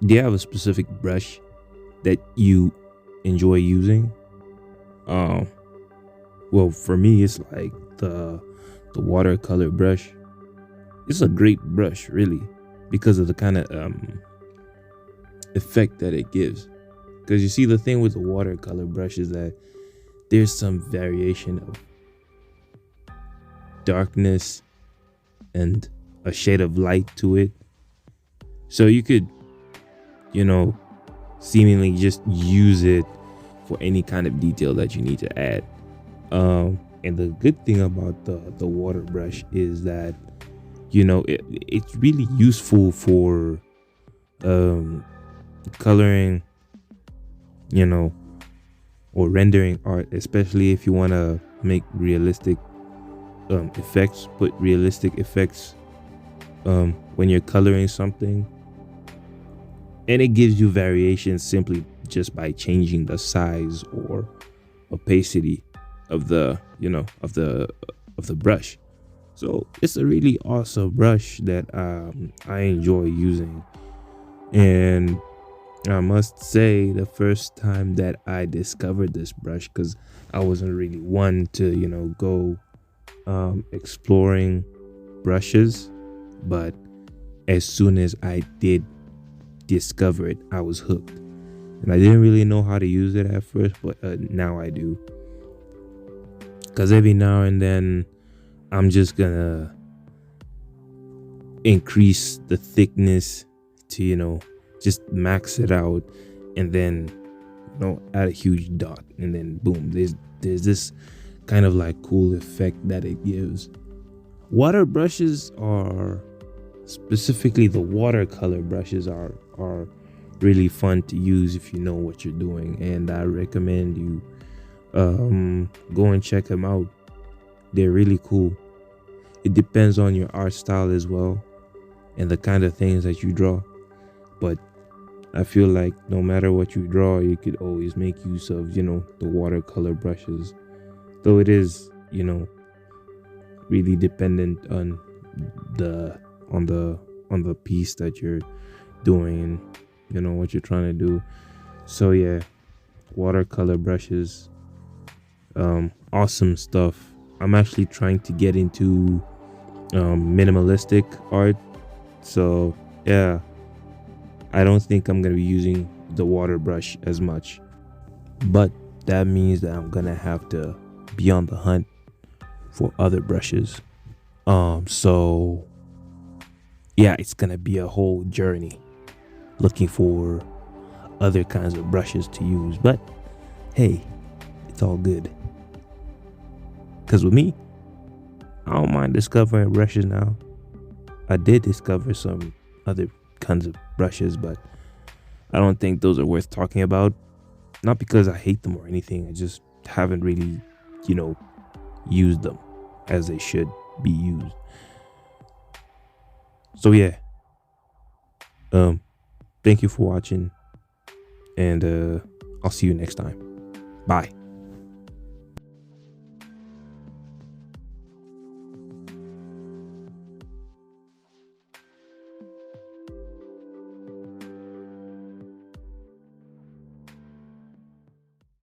Do you have a specific brush that you enjoy using? Um, well, for me, it's like the watercolor brush. It's a great brush, really, because of the kind of effect that it gives. Because you see, the thing with the watercolor brush is that there's some variation of darkness and a shade of light to it. So you could, you know, seemingly just use it for any kind of detail that you need to add. And the good thing about the water brush is that, it's really useful for um, coloring, you know, or rendering art, especially if you want to make realistic effects, put realistic effects when you're coloring something. And it gives you variations simply just by changing the size or opacity of the brush. So it's a really awesome brush that I enjoy using. And I must say, the first time that I discovered this brush, because I wasn't really one to go exploring brushes, but as soon as I did discover it, I was hooked. And I didn't really know how to use it at first, but now I do. Because every now and then I'm just gonna increase the thickness to just max it out, and then add a huge dot, and then boom, there's this kind of like cool effect that it gives. Water brushes are, specifically the watercolor brushes, are really fun to use if you know what you're doing, and I recommend you go and check them out. They're really cool. It depends on your art style as well and the kind of things that you draw, but I feel like no matter what you draw, you could always make use of the watercolor brushes, though it is really dependent on the piece that you're doing and what you're trying to do. So yeah, watercolor brushes, awesome stuff. I'm actually trying to get into minimalistic art, so yeah, I don't think I'm gonna be using the water brush as much, but that means that I'm gonna have to be on the hunt for other brushes. So yeah, it's gonna be a whole journey looking for other kinds of brushes to use, but hey, it's all good. Because with me, I don't mind discovering brushes now. I did discover some other kinds of brushes, but I don't think those are worth talking about. Not because I hate them or anything. I just haven't really, used them as they should be used. So yeah. Thank you for watching, and I'll see you next time. Bye.